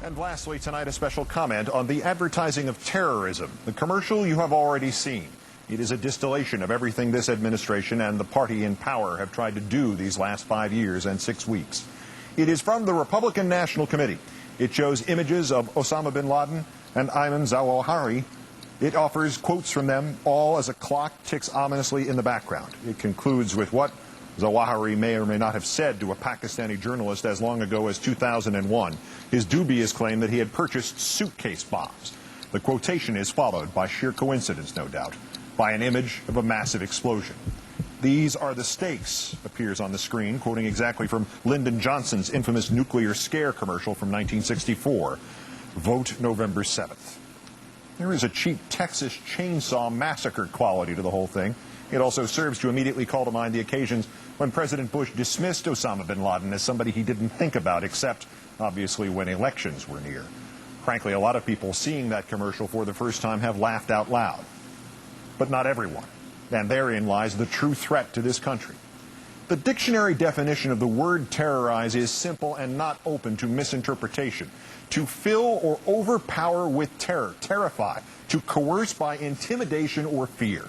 And lastly tonight, a special comment on the advertising of terrorism. The commercial you have already seen. It is a distillation of everything this administration and the party in power have tried to do these last 5 years and 6 weeks. It is from the Republican National Committee. It shows images of Osama bin Laden and Ayman Zawahiri. It offers quotes from them, all as a clock ticks ominously in the background. It concludes with what Zawahiri may or may not have said to a Pakistani journalist as long ago as 2001, his dubious claim that he had purchased suitcase bombs. The quotation is followed, by sheer coincidence no doubt, by an image of a massive explosion. These are the stakes, appears on the screen, quoting exactly from Lyndon Johnson's infamous nuclear scare commercial from 1964. Vote November 7th. There is a cheap Texas chainsaw massacre quality to the whole thing. It also serves to immediately call to mind the occasions when President Bush dismissed Osama bin Laden as somebody he didn't think about, except, obviously, when elections were near. Frankly, a lot of people seeing that commercial for the first time have laughed out loud. But not everyone. And therein lies the true threat to this country. The dictionary definition of the word terrorize is simple and not open to misinterpretation. To fill or overpower with terror, terrify, to coerce by intimidation or fear.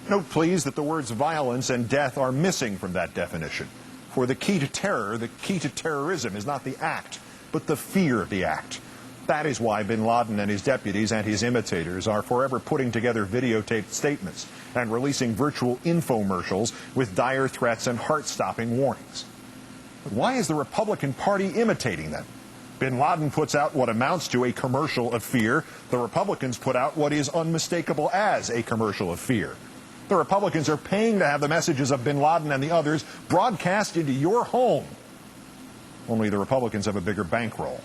Note, please, that the words violence and death are missing from that definition. For the key to terror, the key to terrorism is not the act, but the fear of the act. That is why bin Laden and his deputies and his imitators are forever putting together videotaped statements and releasing virtual infomercials with dire threats and heart-stopping warnings. But why is the Republican Party imitating them? Bin Laden puts out what amounts to a commercial of fear. The Republicans put out what is unmistakable as a commercial of fear. The Republicans are paying to have the messages of bin Laden and the others broadcast into your home. Only the Republicans have a bigger bankroll.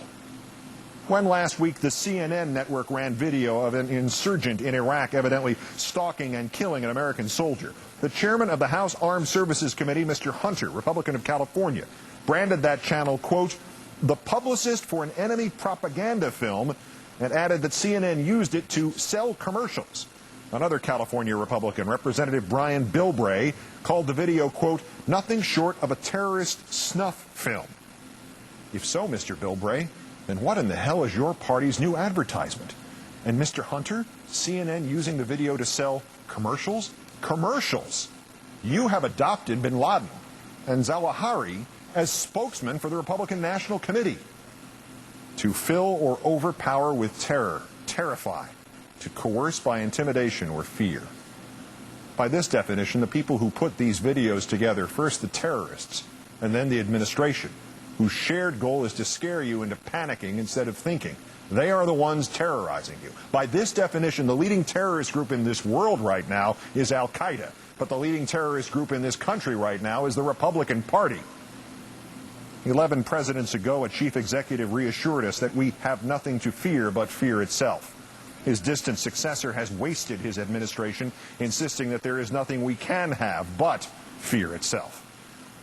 When last week the CNN network ran video of an insurgent in Iraq evidently stalking and killing an American soldier, the chairman of the House Armed Services Committee, Mr. Hunter, Republican of California, branded that channel, quote, the publicist for an enemy propaganda film, and added that CNN used it to sell commercials. Another California Republican, Representative Brian Bilbray, called the video, quote, nothing short of a terrorist snuff film. If so, Mr. Bilbray, then what in the hell is your party's new advertisement? And Mr. Hunter, CNN using the video to sell commercials? Commercials! You have adopted bin Laden and Zawahiri as spokesman for the Republican National Committee. To fill or overpower with terror, terrify, to coerce by intimidation or fear. By this definition, the people who put these videos together, first the terrorists, and then the administration, whose shared goal is to scare you into panicking instead of thinking. They are the ones terrorizing you. By this definition, the leading terrorist group in this world right now is Al-Qaeda, but the leading terrorist group in this country right now is the Republican Party. 11 presidents ago, a chief executive reassured us that we have nothing to fear but fear itself. His distant successor has wasted his administration, insisting that there is nothing we can have but fear itself.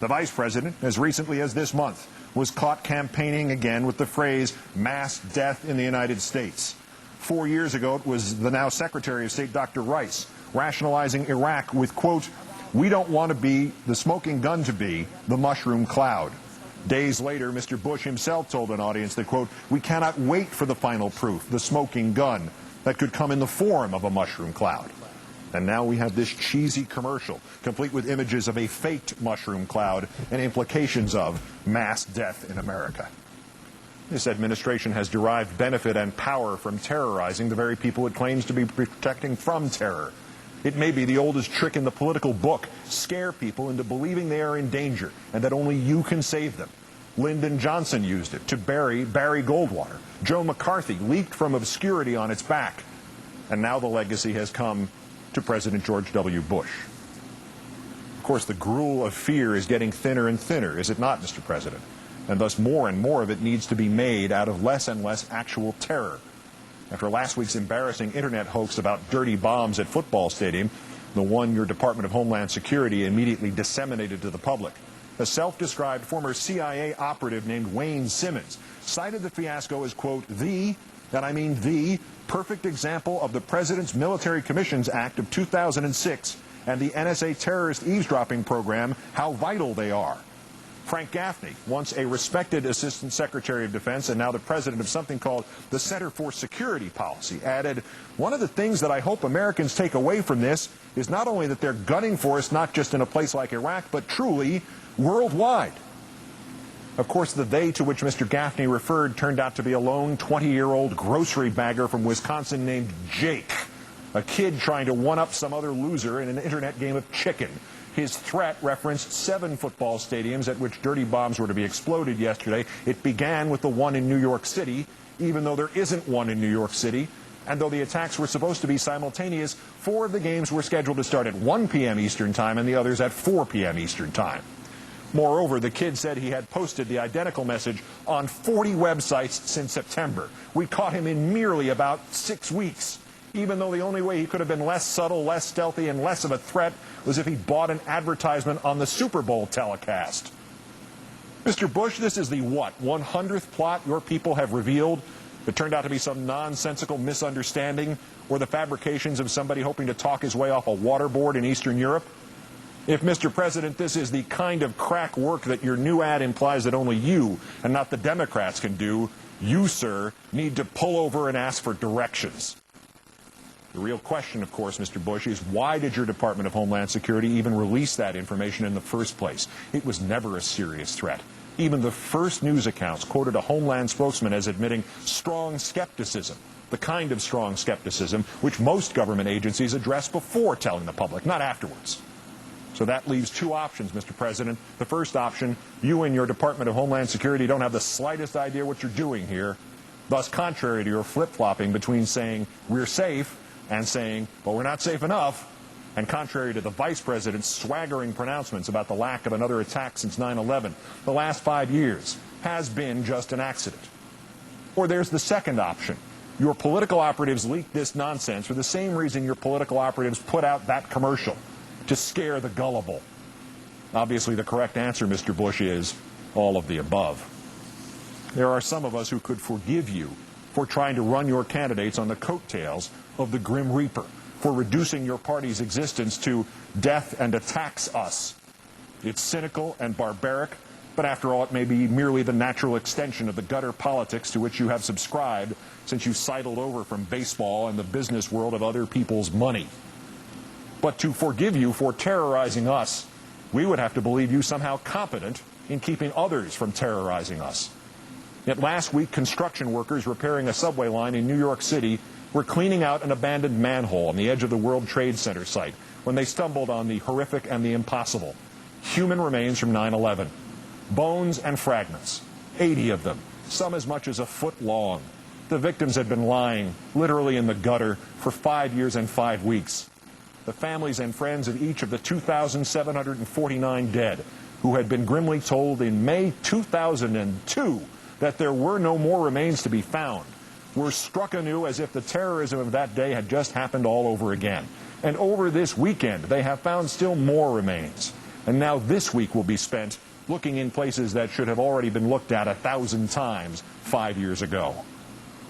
The vice president, as recently as this month, was caught campaigning again with the phrase mass death in the United States. 4 years ago, it was the now Secretary of State, Dr. Rice, rationalizing Iraq with, quote, we don't want to be the smoking gun to be the mushroom cloud. Days later, Mr. Bush himself told an audience that, quote, we cannot wait for the final proof, the smoking gun, that could come in the form of a mushroom cloud. And now we have this cheesy commercial, complete with images of a faked mushroom cloud and implications of mass death in America. This administration has derived benefit and power from terrorizing the very people it claims to be protecting from terror. It may be the oldest trick in the political book, scare people into believing they are in danger and that only you can save them. Lyndon Johnson used it to bury Barry Goldwater. Joe McCarthy leaped from obscurity on its back. And now the legacy has come to President George W. Bush. Of course, the gruel of fear is getting thinner and thinner, is it not, Mr. President? And thus more and more of it needs to be made out of less and less actual terror. After last week's embarrassing internet hoax about dirty bombs at football stadium, the one your Department of Homeland Security immediately disseminated to the public, a self-described former CIA operative named Wayne Simmons cited the fiasco as, quote, the perfect example of the President's Military Commissions Act of 2006 and the NSA terrorist eavesdropping program, how vital they are. Frank Gaffney, once a respected Assistant Secretary of Defense and now the president of something called the Center for Security Policy, added, "One of the things that I hope Americans take away from this is not only that they're gunning for us not just in a place like Iraq, but truly worldwide." Of course, the they to which Mr. Gaffney referred turned out to be a lone 20-year-old grocery bagger from Wisconsin named Jake, a kid trying to one-up some other loser in an internet game of chicken. His threat referenced 7 football stadiums at which dirty bombs were to be exploded yesterday. It began with the one in New York City, even though there isn't one in New York City. And though the attacks were supposed to be simultaneous, 4 of the games were scheduled to start at 1 p.m. Eastern Time and the others at 4 p.m. Eastern Time. Moreover, the kid said he had posted the identical message on 40 websites since September. We caught him in merely about 6 weeks, even though the only way he could have been less subtle, less stealthy, and less of a threat was if he bought an advertisement on the Super Bowl telecast. Mr. Bush, this is the what, 100th plot your people have revealed that turned out to be some nonsensical misunderstanding or the fabrications of somebody hoping to talk his way off a waterboard in Eastern Europe? If, Mr. President, this is the kind of crack work that your new ad implies that only you and not the Democrats can do, you, sir, need to pull over and ask for directions. The real question, of course, Mr. Bush, is why did your Department of Homeland Security even release that information in the first place? It was never a serious threat. Even the first news accounts quoted a Homeland spokesman as admitting strong skepticism, the kind of strong skepticism which most government agencies address before telling the public, not afterwards. So that leaves 2 options, Mr. President. The first option, you and your Department of Homeland Security don't have the slightest idea what you're doing here, thus contrary to your flip-flopping between saying we're safe and saying, but we're not safe enough, and contrary to the Vice President's swaggering pronouncements about the lack of another attack since 9/11, the last 5 years has been just an accident. Or there's the second option. Your political operatives leaked this nonsense for the same reason your political operatives put out that commercial, to scare the gullible. Obviously, the correct answer, Mr. Bush, is all of the above. There are some of us who could forgive you for trying to run your candidates on the coattails of the Grim Reaper, for reducing your party's existence to death and attacks us. It's cynical and barbaric, but after all, it may be merely the natural extension of the gutter politics to which you have subscribed since you sidled over from baseball and the business world of other people's money. But to forgive you for terrorizing us, we would have to believe you somehow competent in keeping others from terrorizing us. Yet last week, construction workers repairing a subway line in New York City were cleaning out an abandoned manhole on the edge of the World Trade Center site when they stumbled on the horrific and the impossible. Human remains from 9/11. Bones and fragments. 80 of them, some as much as a foot long. The victims had been lying, literally in the gutter, for 5 years and 5 weeks. The families and friends of each of the 2,749 dead, who had been grimly told in May 2002 that there were no more remains to be found, were struck anew as if the terrorism of that day had just happened all over again. And over this weekend, they have found still more remains. And now this week will be spent looking in places that should have already been looked at 1,000 times 5 years ago.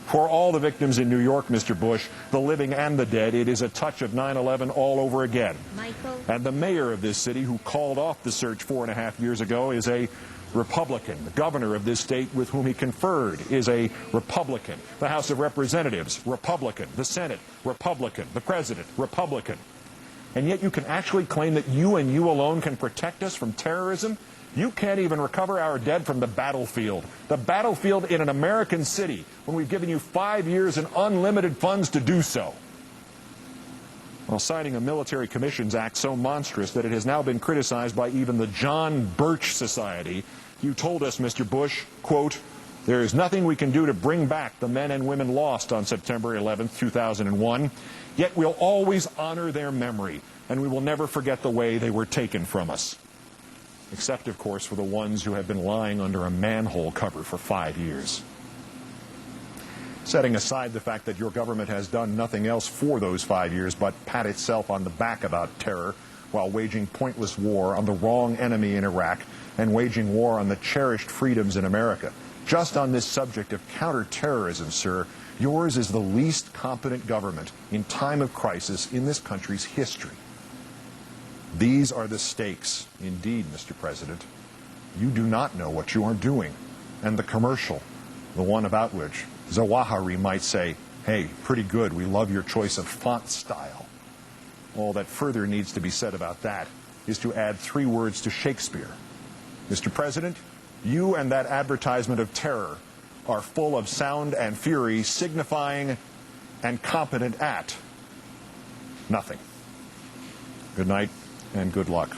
For all the victims in New York, Mr. Bush, the living and the dead, it is a touch of 9/11 all over again. Michael. And the mayor of this city, who called off the search 4.5 years ago, is a Republican. The governor of this state with whom he conferred is a Republican. The House of Representatives, Republican. The Senate, Republican. The President, Republican. And yet you can actually claim that you and you alone can protect us from terrorism? You can't even recover our dead from the battlefield. The battlefield in an American city, when we've given you 5 years and unlimited funds to do so. While citing a Military Commissions Act so monstrous that it has now been criticized by even the John Birch Society, you told us, Mr. Bush, quote, "There is nothing we can do to bring back the men and women lost on September 11th, 2001, yet we'll always honor their memory, and we will never forget the way they were taken from us." Except, of course, for the ones who have been lying under a manhole cover for 5 years. Setting aside the fact that your government has done nothing else for those 5 years but pat itself on the back about terror while waging pointless war on the wrong enemy in Iraq and waging war on the cherished freedoms in America. Just on this subject of counterterrorism, sir, yours is the least competent government in time of crisis in this country's history. These are the stakes, indeed, Mr. President. You do not know what you are doing. And the commercial, the one about which Zawahiri might say, hey, pretty good, we love your choice of font style. All that further needs to be said about that is to add 3 words to Shakespeare. Mr. President, you and that advertisement of terror are full of sound and fury, signifying and competent at nothing. Good night and good luck.